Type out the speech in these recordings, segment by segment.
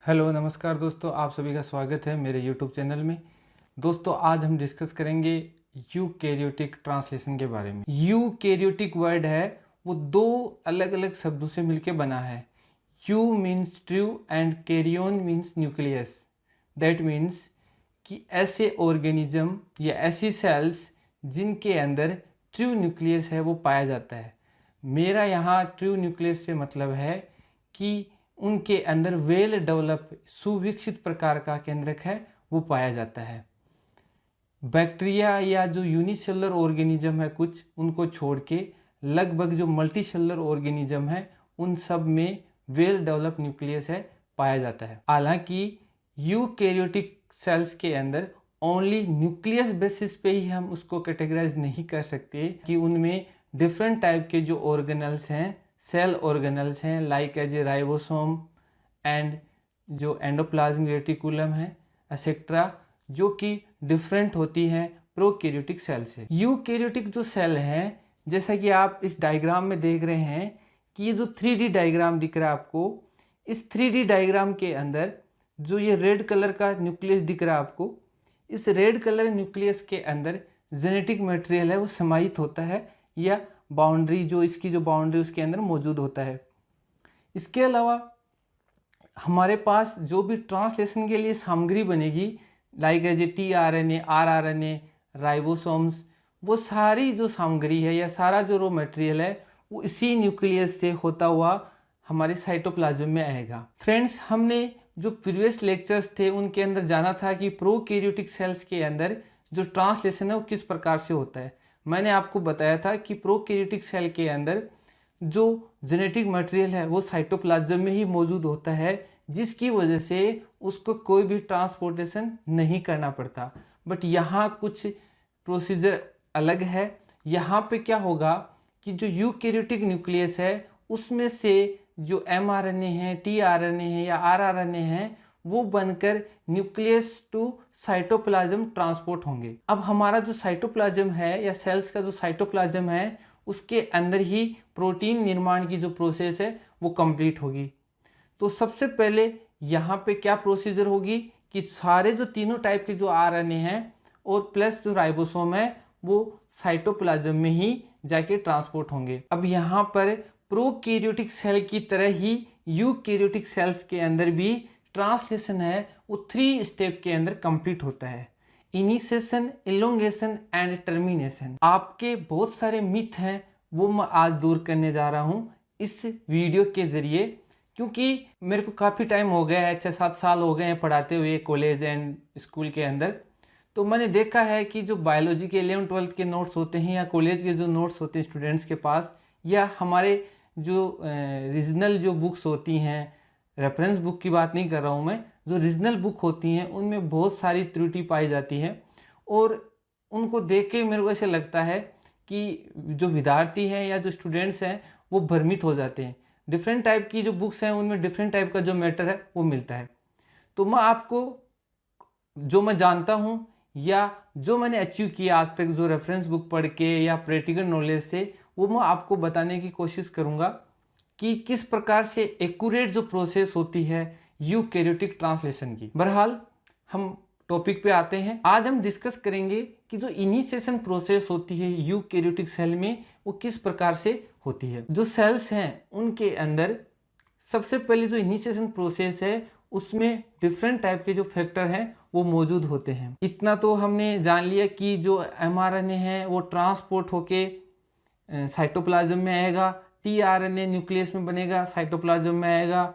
Hello नमस्कार दोस्तों, आप सभी का स्वागत है मेरे यूट्यूब चैनल में। दोस्तों आज हम डिस्कस करेंगे यूकैरियोटिक ट्रांसलेशन के बारे में। यूकैरियोटिक वर्ड है वो दो अलग अलग शब्दों से मिलके बना है। Eu means true and karyon means nucleus. That means कि ऐसे ऑर्गेनिज्म या ऐसी सेल्स जिनके अंदर ट्रू न्यूक्लियस है वो पाया जाता है। मेरा यहाँ ट्रू न्यूक्लियस से मतलब है कि उनके अंदर वेल डेवलप सुविकसित प्रकार का केंद्रक है वो पाया जाता है। बैक्टीरिया या जो यूनिसेलुलर ऑर्गेनिज्म है कुछ, उनको छोड़ के लगभग जो मल्टीसेलुलर ऑर्गेनिज्म है उन सब में वेल डेवलप न्यूक्लियस है पाया जाता है। हालांकि यूकैरियोटिक सेल्स के अंदर ओनली न्यूक्लियस बेसिस पे ही हम उसको कैटेगराइज नहीं कर सकते कि उनमें डिफरेंट टाइप के जो ऑर्गेनल्स हैं, सेल ऑर्गेनल्स हैं, like as a ribosome and जो एंडोप्लाज्मिक रेटिकुलम है एक्सेट्रा, जो कि डिफरेंट होती हैं प्रोकैरियोटिक सेल से। यूकैरियोटिक जो सेल हैं, जैसा कि आप इस डायग्राम में देख रहे हैं कि ये जो 3D डायग्राम दिख रहा है आपको, इस 3D डायग्राम के अंदर जो ये रेड कलर का न्यूक्लियस दिख रहा है आपको, इस रेड कलर न्यूक्लियस के अंदर जेनेटिक मटेरियल है वो समाहित होता है या बाउंड्री, जो इसकी जो बाउंड्री उसके अंदर मौजूद होता है। इसके अलावा हमारे पास जो भी ट्रांसलेशन के लिए सामग्री बनेगी, like as a tRNA, rRNA, ribosomes, वो सारी जो सामग्री है या सारा जो रॉ मटेरियल है वो इसी न्यूक्लियस से होता हुआ हमारे साइटोप्लाज्म में आएगा। फ्रेंड्स, हमने जो प्रीवियस लेक्चर्स थे उनके अंदर जाना था कि प्रोकैरियोटिक सेल्स के अंदर जो ट्रांसलेशन है वो किस प्रकार से होता है। मैंने आपको बताया था कि प्रोकैरियोटिक सेल के अंदर जो जेनेटिक मटेरियल है वो साइटोप्लाज्म में ही मौजूद होता है, जिसकी वजह से उसको कोई भी ट्रांसपोर्टेशन नहीं करना पड़ता। बट यहाँ कुछ प्रोसीजर अलग है। यहाँ पे क्या होगा कि जो यूकैरियोटिक न्यूक्लियस है उसमें से जो mRNA है, tRNA है या rRNA है वो बनकर न्यूक्लियस टू साइटोप्लाज्म ट्रांसपोर्ट होंगे। अब हमारा जो साइटोप्लाज्म है या सेल्स का जो साइटोप्लाज्म है उसके अंदर ही प्रोटीन निर्माण की जो प्रोसेस है वो कंप्लीट होगी। तो सबसे पहले यहाँ पे क्या प्रोसीजर होगी कि सारे जो तीनों टाइप के जो आरएनए हैं और प्लस जो राइबोसोम है वो साइटोप्लाज्म में ही जाके ट्रांसपोर्ट होंगे। अब यहाँ पर प्रोकैरियोटिक सेल की तरह ही यूकैरियोटिक सेल्स के अंदर भी ट्रांसलेशन है वो 3 स्टेप के अंदर कंप्लीट होता है। Initiation, elongation and termination. आपके बहुत सारे मिथ हैं वो मैं आज दूर करने जा रहा हूँ इस वीडियो के जरिए, क्योंकि मेरे को काफ़ी टाइम हो गया है, 6-7 साल हो गए हैं पढ़ाते हुए कॉलेज एंड स्कूल के अंदर। तो मैंने देखा है कि जो बायोलॉजी के 11th-12th के नोट्स होते हैं या कॉलेज के जो नोट्स होते हैं स्टूडेंट्स के पास, या हमारे जो रीजनल जो बुक्स होती हैं, रेफरेंस बुक की बात नहीं कर रहा हूँ मैं, जो रीजनल बुक होती हैं उनमें बहुत सारी त्रुटि पाई जाती है और उनको देख के मेरे को ऐसे लगता है कि जो विद्यार्थी हैं या जो स्टूडेंट्स हैं वो भ्रमित हो जाते हैं। डिफरेंट टाइप की जो बुक्स हैं उनमें डिफरेंट टाइप का जो मैटर है वो मिलता है। तो मैं आपको जो मैं जानता हूँ या जो मैंने अचीव किया आज तक, जो रेफरेंस बुक पढ़ के या प्रैक्टिकल नॉलेज से, वो मैं आपको बताने की कोशिश करूँगा कि किस प्रकार से एक्यूरेट जो प्रोसेस होती है यूकैरियोटिक ट्रांसलेशन की। बहरहाल हम टॉपिक पे आते हैं। आज हम डिस्कस करेंगे कि जो इनिशिएशन प्रोसेस होती है यूकैरियोटिक सेल में वो किस प्रकार से होती है। जो सेल्स हैं उनके अंदर सबसे पहले जो इनिशिएशन प्रोसेस है उसमें डिफरेंट टाइप के जो फैक्टर हैं वो मौजूद होते हैं। इतना तो हमने जान लिया कि जो mRNA है वो ट्रांसपोर्ट होके साइटोप्लाज्म में आएगा, tRNA न्यूक्लियस में बनेगा, साइटोप्लाज्म में आएगा।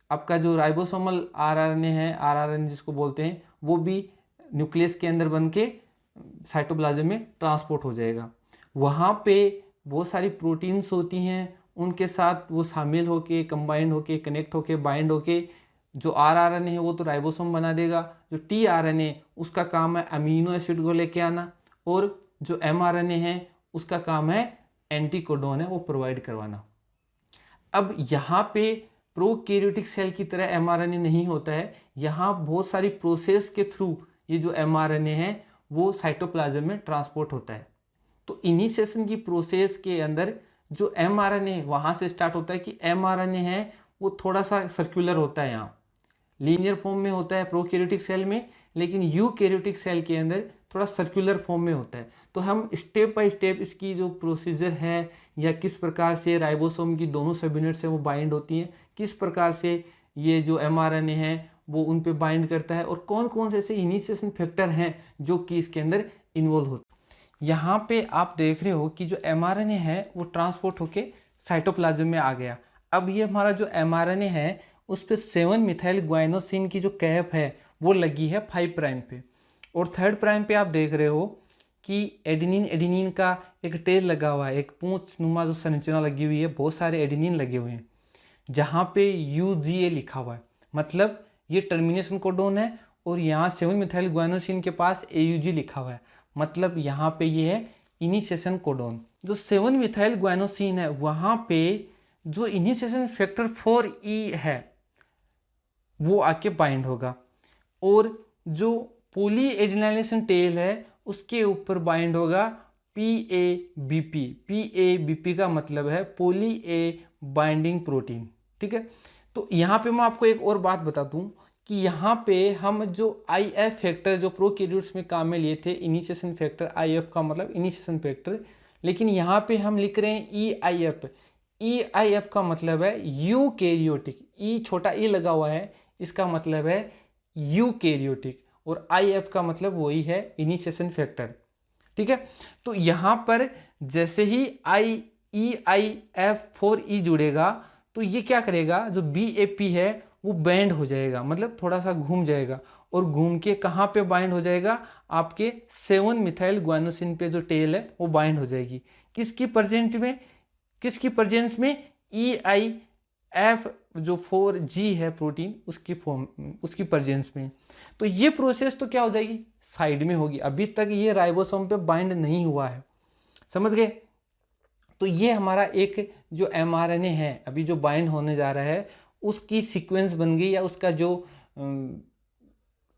आपका जो राइबोसोमल rRNA है, rRNA जिसको बोलते हैं, वो भी न्यूक्लियस के अंदर बन के साइटोप्लाज्म में ट्रांसपोर्ट हो जाएगा। वहाँ पे बहुत सारी प्रोटीन्स होती हैं, उनके साथ वो शामिल होके, कंबाइंड होके, कनेक्ट होके, बाइंड होके जो rRNA है वो तो राइबोसोम बना देगा। जो tRNA उसका काम है अमीनो एसिड को लेके आना, और जो mRNA है उसका काम है एंटीकोडोन है वो प्रोवाइड करवाना। अब यहाँ पे प्रोकैरियोटिक सेल की तरह mRNA नहीं होता है। यहाँ बहुत सारी प्रोसेस के थ्रू ये जो mRNA है वो साइटोप्लाज्म में ट्रांसपोर्ट होता है। तो इनिशिएशन की प्रोसेस के अंदर जो mRNA वहाँ से स्टार्ट होता है कि mRNA है वो थोड़ा सा सर्कुलर होता है यहाँ, लीनियर फॉर्म में होता है प्रोकैरियोटिक सेल में, लेकिन यूकैरियोटिक सेल के अंदर थोड़ा सर्कुलर फॉर्म में होता है। तो हम स्टेप बाय स्टेप इसकी जो प्रोसीजर है या किस प्रकार से राइबोसोम की दोनों सब यूनिट से वो बाइंड होती हैं, किस प्रकार से ये जो mRNA है वो उन पे बाइंड करता है, और कौन कौन से ऐसे इनिशिएशन फैक्टर हैं जो कि इसके अंदर इन्वॉल्व होते हैं। यहाँ पे आप देख रहे हो कि जो mRNA है वो ट्रांसपोर्ट होके साइटोप्लाज्म में आ गया। अब ये हमारा जो mRNA है उस पर 7 मिथाइल ग्वाइनोसिन की जो कैप है वो लगी है 5 प्राइम पे, और 3rd प्राइम पे आप देख रहे हो कि एडेनिन का एक टेल लगा हुआ है, एक पूंछ नुमा जो संरचना लगी हुई है, बहुत सारे एडेनिन लगे हुए हैं जहाँ पे UGA लिखा हुआ है, मतलब ये टर्मिनेशन कोडोन है, और यहाँ 7 मिथाइल ग्वाइनोसिन के पास AUG लिखा हुआ है, मतलब यहाँ पे ये है इनिशिएशन कोडोन। जो 7 मिथाइल ग्वाइनोसिन है वहाँ पे जो इनिशिएशन फैक्टर 4E है वो आके बाइंड होगा, और जो पोली एडिनाइलेशन टेल है उसके ऊपर बाइंड होगा PABP। PABP का मतलब है पोली ए बाइंडिंग प्रोटीन, ठीक है। तो यहाँ पे मैं आपको एक और बात बता दूं कि यहाँ पे हम जो IF फैक्टर जो प्रोकैरियोट्स में काम में लिए थे, इनिशिएशन फैक्टर, IF का मतलब इनिशिएशन फैक्टर, लेकिन यहाँ पे हम लिख रहे हैं EIF। EIF का मतलब है यूकैरियोटिक, E छोटा E लगा हुआ है, इसका मतलब है यूकैरियोटिक, और IF का मतलब वही है इनिशिएशन फैक्टर, ठीक है। तो यहाँ पर जैसे ही EIF4E जुड़ेगा तो ये क्या करेगा, जो BAP है वो बैंड हो जाएगा, मतलब थोड़ा सा घूम जाएगा, और घूम के कहाँ पे बाइंड हो जाएगा, आपके 7 मिथाइल ग्वाइनोसिन पे जो टेल है वो बाइंड हो जाएगी। किसकी प्रेजेंस में EIF जो 4G है प्रोटीन उसकी प्रेजेंस में। तो ये प्रोसेस तो क्या हो जाएगी, साइड में होगी, अभी तक ये राइबोसोम पे बाइंड नहीं हुआ है, समझ गए। तो ये हमारा एक जो mRNA है अभी जो बाइंड होने जा रहा है उसकी सीक्वेंस बन गई, या उसका जो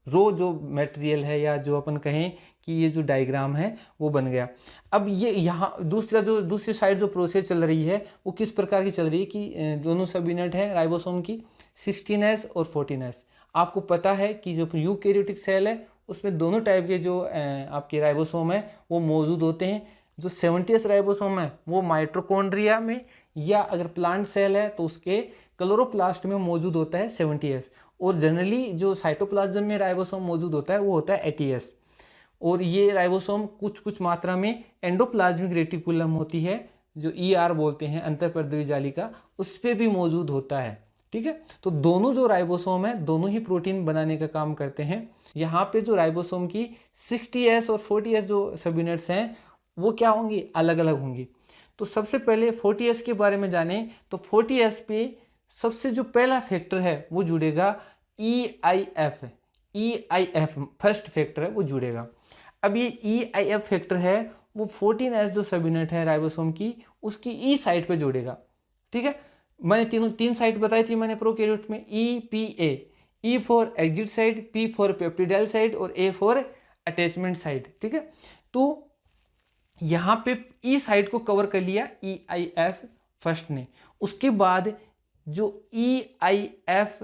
जो मटेरियल है, या जो अपन कहें कि ये जो डायग्राम है वो बन गया। अब ये यहाँ दूसरी साइड जो प्रोसेस चल रही है वो किस प्रकार की चल रही है कि दोनों सब यूनिट है राइबोसोम की 16S और 14S। आपको पता है कि जो यूकैरियोटिक सेल है उसमें दोनों टाइप के जो आपके राइबोसोम है वो मौजूद होते हैं। जो 70S राइबोसोम है वो माइटोकॉन्ड्रिया में, या अगर प्लांट सेल है तो उसके क्लोरोप्लास्ट में मौजूद होता है 70S, और जनरली जो साइटोप्लाज्म में राइबोसोम मौजूद होता है वो होता है 80S। और ये राइबोसोम कुछ मात्रा में एंडोप्लाज्मिक रेटिकुलम होती है जो ER बोलते हैं, अंतःपर्दवी जालिका, उस पर भी मौजूद होता है, ठीक है। तो दोनों जो राइबोसोम है दोनों ही प्रोटीन बनाने का काम करते हैं। यहाँ पे जो राइबोसोम की 60S और 40S जो सब यूनिट्स हैं वो क्या होंगी, अलग अलग होंगी। तो सबसे पहले 40S के बारे में जाने तो 40S पे सबसे जो पहला फैक्टर है वो जुड़ेगा EIF फर्स्ट फैक्टर है वो जुड़ेगा। अब ये EIF फैक्टर है वो 14S जो सब यूनिट है राइबोसोम की उसकी E साइट पे जुड़ेगा, ठीक है। मैंने तीन साइट बताई थी मैंने प्रोकैरियोट में, EPA, E for exit side, P for peptidyl side, और A फॉर अटैचमेंट साइड, ठीक है। तो यहाँ पे E साइड को कवर कर लिया EIF फर्स्ट ने। उसके बाद जो EIF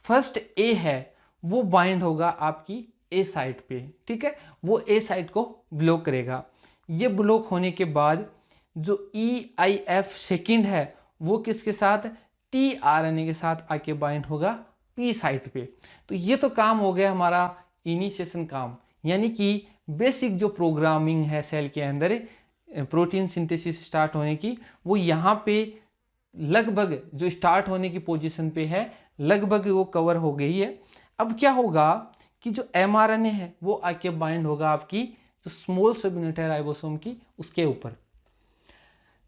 फर्स्ट A है वो बाइंड होगा आपकी A साइट पे, ठीक है। वो A साइट को ब्लॉक करेगा। ये ब्लॉक होने के बाद जो EIF सेकंड है वो किसके साथ, tRNA के साथ आके बाइंड होगा P साइट पे। तो ये तो काम हो गया हमारा इनिशिएशन काम, यानी कि बेसिक जो प्रोग्रामिंग है सेल के अंदर प्रोटीन सिंथेसिस स्टार्ट होने की, वो यहाँ पे लगभग जो स्टार्ट होने की पोजीशन पे है लगभग वो कवर हो गई है। अब क्या होगा कि जो mRNA है वो आके बाइंड होगा आपकी जो स्मॉल सब यूनिट है राइबोसोम की उसके ऊपर।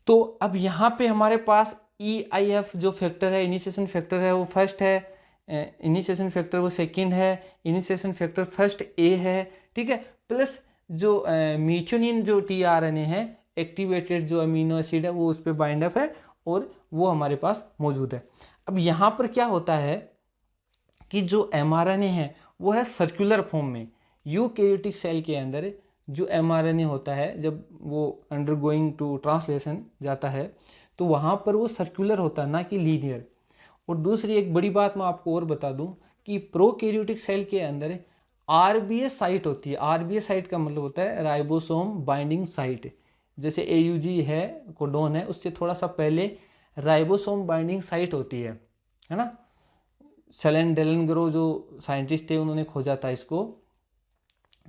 तो अब यहाँ पे हमारे पास EIF जो फैक्टर है, इनिशिएशन फैक्टर है, वो फर्स्ट है, इनिशिएशन फैक्टर वो सेकंड है, इनिशिएशन फैक्टर फर्स्ट A है, ठीक है। प्लस जो मीथियोनिन जो tRNA है, एक्टिवेटेड जो अमीनो एसिड है वो उस पर बाइंड अप है और वो हमारे पास मौजूद है। अब यहाँ पर क्या होता है कि जो mRNA है वो है सर्कुलर फॉर्म में। यूकैरियोटिक सेल के अंदर जो mRNA होता है जब वो अंडरगोइंग टू ट्रांसलेशन जाता है तो वहाँ पर वो सर्कुलर होता है, ना कि लीनियर। और दूसरी एक बड़ी बात मैं आपको और बता दूं कि प्रोकैरियोटिक सेल के अंदर आरबीएस साइट होती है। आरबीएस साइट का मतलब होता है राइबोसोम बाइंडिंग साइट। जैसे एयूजी है, कोडोन है, उससे थोड़ा सा पहले राइबोसोम बाइंडिंग साइट होती है ना। सेलेन डेलनग्रो जो साइंटिस्ट थे उन्होंने खोजा था इसको।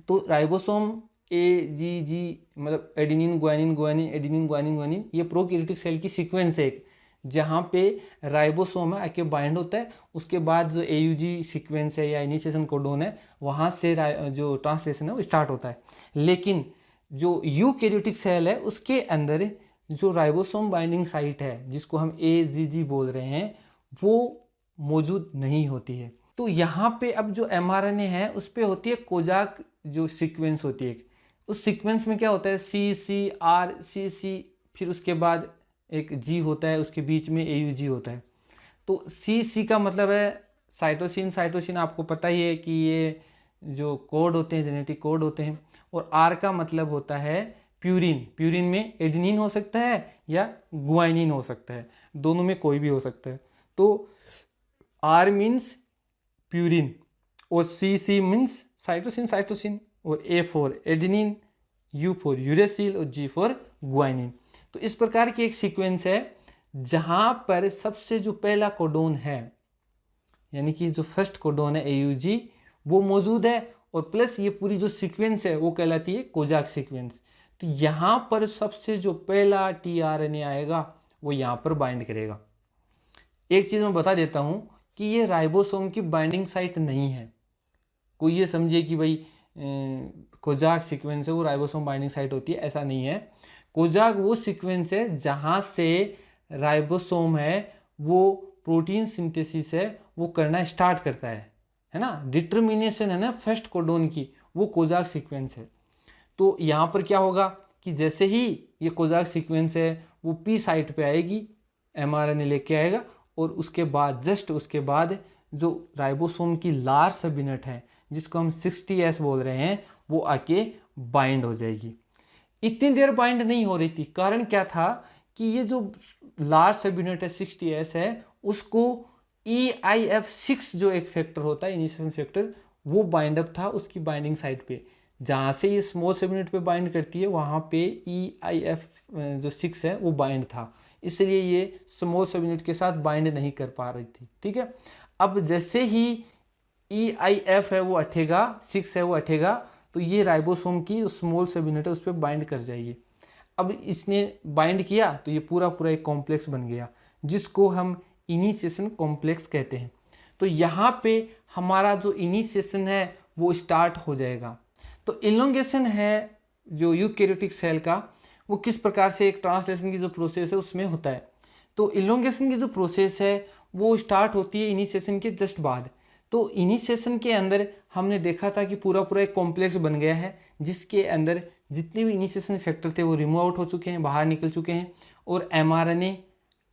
तो राइबोसोम एजीजी मतलब adenine guanine guanine adenine guanine guanine, ये प्रोकैरियोटिक सेल की सीक्वेंस है एक, जहाँ पे राइबोसोम है आके बाइंड होता है, उसके बाद जो एयूजी सीक्वेंस है या इनिशिएशन कोडोन है वहाँ से जो ट्रांसलेशन है वो स्टार्ट होता है। लेकिन जो यूकैरियोटिक सेल है उसके अंदर जो राइबोसोम बाइंडिंग साइट है जिसको हम एजीजी बोल रहे हैं वो मौजूद नहीं होती है। तो यहाँ पे अब जो mRNA है उस पे होती है कोजाक जो सीक्वेंस होती है, उस सीक्वेंस में क्या होता है CCR फिर उसके बाद एक G होता है, उसके बीच में AUG होता है। तो CC का मतलब है साइटोसिन। साइटोसिन आपको पता ही है कि ये जो कोड होते हैं जेनेटिक कोड होते हैं। और R का मतलब होता है प्यूरिन। प्यूरिन में एडेनिन हो सकता है या गुआनिन हो सकता है, दोनों में कोई भी हो सकता है। तो R मीन्स प्यूरिन और CC मीन्स साइटोसिन और A for adenine, U for uracil और G फॉर गुआनिन। तो इस प्रकार की एक सीक्वेंस है जहां पर सबसे जो पहला कोडोन है यानी कि जो फर्स्ट कोडोन है AUG वो मौजूद है, और प्लस ये पूरी जो सीक्वेंस है वो कहलाती है कोजाक सीक्वेंस। तो यहाँ पर सबसे जो पहला tRNA आएगा वो यहाँ पर बाइंड करेगा। एक चीज़ मैं बता देता हूँ कि ये राइबोसोम की बाइंडिंग साइट नहीं है। कोई ये समझे कि भाई कोजाक सीक्वेंस है वो राइबोसोम बाइंडिंग साइट होती है, ऐसा नहीं है। कोजाक वो सीक्वेंस है जहाँ से राइबोसोम है वो प्रोटीन सिंथेसिस है वो करना स्टार्ट करता है ना। डिटर्मिनेशन है ना फर्स्ट कोडोन की, वो कोजाक सीक्वेंस है। तो यहाँ पर क्या होगा कि जैसे ही ये कोजाक सीक्वेंस है वो पी साइट पे आएगी, mRNA लेके आएगा, और उसके बाद जस्ट उसके बाद जो राइबोसोम की लार सब यूनिट है जिसको हम 60S बोल रहे हैं वो आके बाइंड हो जाएगी। इतनी देर बाइंड नहीं हो रही थी, कारण क्या था कि ये जो लार सब यूनिट है 60S है उसको EIF6 जो एक फैक्टर होता है इनिशिएशन फैक्टर वो बाइंड अप था उसकी बाइंडिंग साइट पे। जहाँ से ये स्मॉल सब यूनिट पे बाइंड करती है वहाँ पे EIF जो 6 है वो बाइंड था, इसलिए ये स्मॉल सब यूनिट के साथ बाइंड नहीं कर पा रही थी। ठीक है, अब जैसे ही EIF है वो हटेगा, 6 है वो हटेगा, तो ये राइबोसोम की स्मॉल सब यूनिट है उस पर बाइंड कर जाएगी। अब इसने बाइंड किया तो ये पूरा पूरा एक कॉम्प्लेक्स बन गया जिसको हम इनिशिएशन कॉम्प्लेक्स कहते हैं। तो यहाँ पे हमारा जो इनिशिएशन है वो स्टार्ट हो जाएगा। तो इलोंगेशन है जो यूकैरियोटिक सेल का, वो किस प्रकार से एक ट्रांसलेशन की जो प्रोसेस है उसमें होता है। तो इलोंगेशन की जो प्रोसेस है वो स्टार्ट होती है इनिशिएशन के जस्ट बाद। तो इनिशिएशन के अंदर हमने देखा था कि पूरा पूरा एक कॉम्प्लेक्स बन गया है जिसके अंदर जितने भी इनिशिएशन फैक्टर थे वो रिमूव आउट हो चुके हैं, बाहर निकल चुके हैं, और mRNA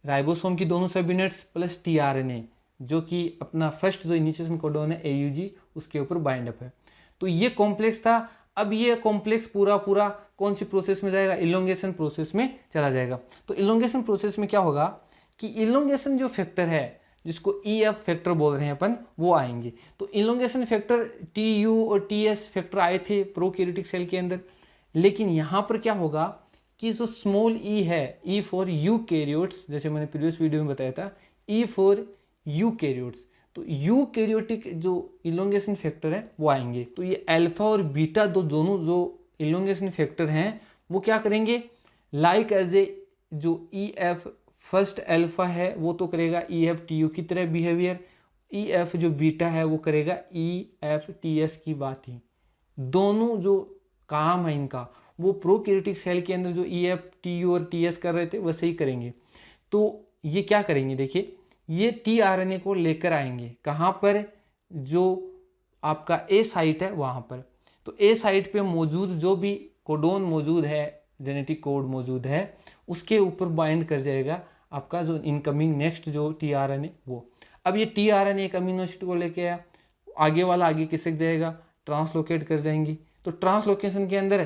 राइबोसोम की दोनों सब यूनिट्स प्लस tRNA जो कि अपना फर्स्ट जो इनिशिएशन कोडोन है AUG उसके ऊपर बाइंड अप है। तो ये कॉम्प्लेक्स था। अब ये कॉम्प्लेक्स पूरा पूरा कौन सी प्रोसेस में जाएगा, इलोंगेशन प्रोसेस में चला जाएगा। तो इलोंगेशन प्रोसेस में क्या होगा कि इलोंगेशन जो फैक्टर है जिसको EF फैक्टर बोल रहे हैं अपन वो आएंगे। तो इलोंगेशन फैक्टर TU और TS फैक्टर आए थे प्रोकैरियोटिक सेल के अंदर, लेकिन यहाँ पर क्या होगा कि जो स्मॉल e है E फॉर यूकैरियोट्स, जैसे मैंने प्रीवियस वीडियो में बताया था E फॉर यूकैरियोट्स, तो यूकैरियोटिक जो इलोंगेशन फैक्टर है वो आएंगे। तो ये अल्फा और बीटा दोनों जो इलोंगेशन फैक्टर हैं वो क्या करेंगे, लाइक एज ए जो EF फर्स्ट अल्फा है वो तो करेगा EF TU की तरह बिहेवियर, EF जो बीटा है वो करेगा EF TS की बात ही। दोनों जो काम है इनका वो प्रोकैरियोटिक सेल के अंदर जो EF TU और TS कर रहे थे वैसे ही करेंगे। तो ये क्या करेंगे, देखिए ये tRNA को लेकर आएंगे कहाँ पर, जो आपका A साइट है वहाँ पर। तो A साइट पे मौजूद जो भी कोडोन मौजूद है, जेनेटिक कोड मौजूद है, उसके ऊपर बाइंड कर जाएगा आपका जो इनकमिंग नेक्स्ट जो tRNA वो। अब ये tRNA एक अमीनो एसिड को लेके आया, आगे वाला आगे खिसक जाएगा, ट्रांसलोकेट कर जाएंगी। तो ट्रांसलोकेशन के अंदर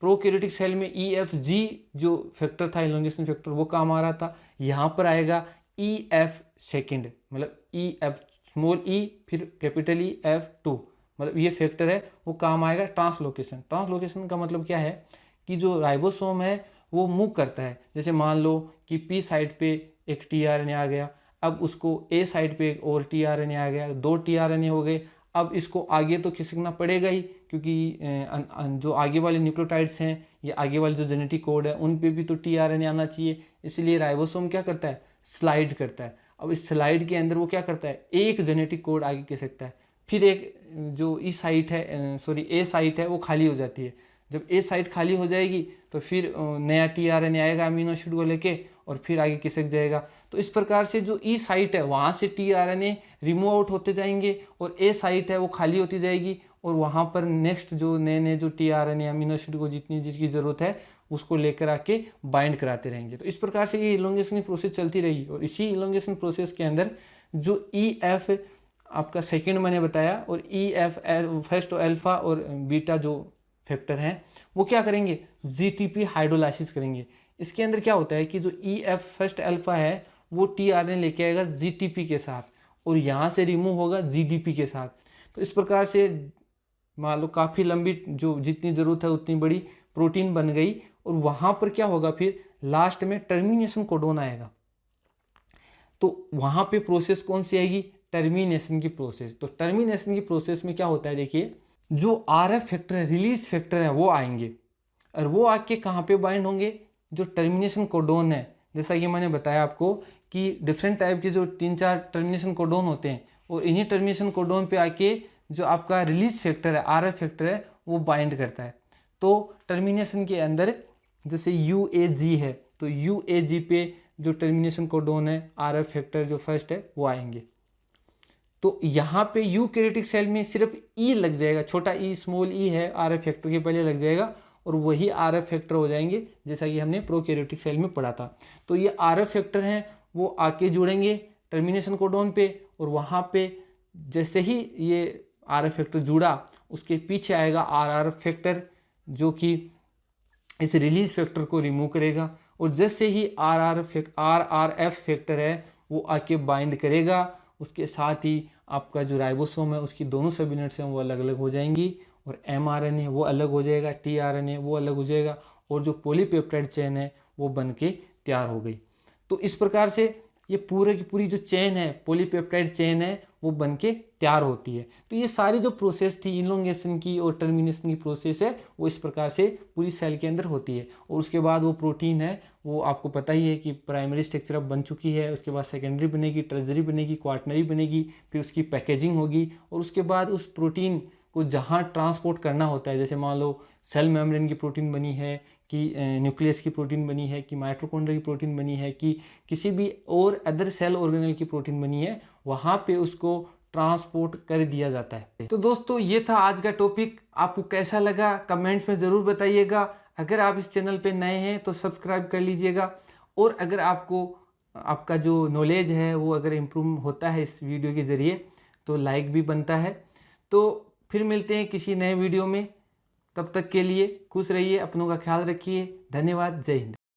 प्रोकैरियोटिक सेल में EFG जो फैक्टर था इलोंगेशन फैक्टर वो काम आ रहा था, यहाँ पर आएगा EF सेकेंड मतलब EF स्मॉल ई फिर कैपिटल ई F2, मतलब ये फैक्टर है वो काम आएगा ट्रांसलोकेशन। ट्रांसलोकेशन का मतलब क्या है कि जो राइबोसोम है वो मूव करता है। जैसे मान लो कि पी साइड पे एक टीआरएनए आ गया, अब उसको ए साइड पे एक और टीआरएनए आ गया, 2 टीआरएनए हो गए। अब इसको आगे तो खिसकना पड़ेगा ही, क्योंकि जो आगे वाले न्यूक्लियोटाइड्स हैं या आगे वाले जो जेनेटिक कोड है उन पे भी तो टीआरएनए आना चाहिए। इसलिए राइबोसोम क्या करता है, स्लाइड करता है। अब इस स्लाइड के अंदर वो क्या करता है, एक जेनेटिक कोड आगे खिसकता है, फिर एक जो ई साइट है ए साइट है वो खाली हो जाती है। जब ए साइट खाली हो जाएगी तो फिर नया टीआरएनए आएगा अमीनो एसिड को लेके और फिर आगे खिसक जाएगा। तो इस प्रकार से जो ई साइट है वहाँ से टीआरएनए रिमूव आउट होते जाएंगे और ए साइट है वो खाली होती जाएगी और वहाँ पर नेक्स्ट जो नए जो टीआरएनए अमीनो एसिड को जितनी जिसकी ज़रूरत है उसको लेकर आके बाइंड कराते रहेंगे। तो इस प्रकार से ये इलोंगेशन की प्रोसेस चलती रही और इसी इलोंगेशन प्रोसेस के अंदर जो EF आपका सेकेंड मैंने बताया और EF फर्स्ट अल्फा और बीटा जो फैक्टर हैं वो क्या करेंगे, GTP हाइड्रोलाइसिस करेंगे। इसके अंदर क्या होता है कि जो EF फर्स्ट अल्फा है वो टीआरएनए लेके आएगा GTP के साथ और यहाँ से रिमूव होगा GDP के साथ। तो इस प्रकार से मान लो काफ़ी लंबी जो जितनी ज़रूरत है उतनी बड़ी प्रोटीन बन गई और वहाँ पर क्या होगा, फिर लास्ट में टर्मिनेशन कोडोन आएगा। तो वहाँ पे प्रोसेस कौन सी आएगी, टर्मिनेशन की प्रोसेस। तो टर्मिनेशन की प्रोसेस में क्या होता है, देखिए जो RF फैक्टर है, रिलीज फैक्टर है वो आएंगे और वो आके कहाँ पे बाइंड होंगे, जो टर्मिनेशन कोडोन है। जैसा कि मैंने बताया आपको कि डिफरेंट टाइप के जो 3-4 टर्मिनेशन कोडोन होते हैं और इन्हीं टर्मिनेशन कोडोन पे आके जो आपका रिलीज फैक्टर है, RF फैक्टर है, वो बाइंड करता है। तो टर्मिनेशन के अंदर जैसे UAG है तो UAG पे जो टर्मिनेशन कोडोन है, RF फैक्टर जो फर्स्ट है वो आएंगे। तो यहाँ पे यूकैरियोटिक सेल में सिर्फ E लग जाएगा, छोटा e स्मॉल e है RF फैक्टर के पहले लग जाएगा और वही RF फैक्टर हो जाएंगे जैसा कि हमने प्रोकैरियोटिक सेल में पढ़ा था। तो ये RF फैक्टर हैं वो आके जुड़ेंगे टर्मिनेशन कोडोन पे और वहाँ पे जैसे ही ये RF फैक्टर जुड़ा उसके पीछे आएगा RR फैक्टर जो कि इस रिलीज फैक्टर को रिमूव करेगा और जैसे ही RRF फैक्टर है वो आके बाइंड करेगा, उसके साथ ही आपका जो राइबोसोम है उसकी दोनों सब यूनिट्स हैं वो अलग अलग हो जाएंगी और mRNA वो अलग हो जाएगा, tRNA वो अलग हो जाएगा और जो पॉलीपेप्टाइड चेन है वो बन के तैयार हो गई। तो इस प्रकार से ये पूरे की पूरी जो चेन है, पॉलीपेप्टाइड चेन है, वो बन के तैयार होती है। तो ये सारी जो प्रोसेस थी इलोंगेशन की और टर्मिनेशन की प्रोसेस है वो इस प्रकार से पूरी सेल के अंदर होती है। और उसके बाद वो प्रोटीन है वो आपको पता ही है कि प्राइमरी स्ट्रक्चर अब बन चुकी है, उसके बाद सेकेंडरी बनेगी, टर्सरी बनेगी, क्वार्टनरी बनेगी, फिर उसकी पैकेजिंग होगी और उसके बाद उस प्रोटीन को जहाँ ट्रांसपोर्ट करना होता है, जैसे मान लो सेल मेम्ब्रेन की प्रोटीन बनी है कि न्यूक्लियस की प्रोटीन बनी है कि माइटोकॉन्ड्रिया की प्रोटीन बनी है कि किसी भी और अदर सेल ऑर्गेनल की प्रोटीन बनी है, वहाँ पे उसको ट्रांसपोर्ट कर दिया जाता है। तो दोस्तों ये था आज का टॉपिक, आपको कैसा लगा कमेंट्स में ज़रूर बताइएगा। अगर आप इस चैनल पे नए हैं तो सब्सक्राइब कर लीजिएगा और अगर आपको आपका जो नॉलेज है वो अगर इम्प्रूव होता है इस वीडियो के ज़रिए तो लाइक भी बनता है। तो फिर मिलते हैं किसी नए वीडियो में, तब तक के लिए खुश रहिए, अपनों का ख्याल रखिए। धन्यवाद, जय हिंद।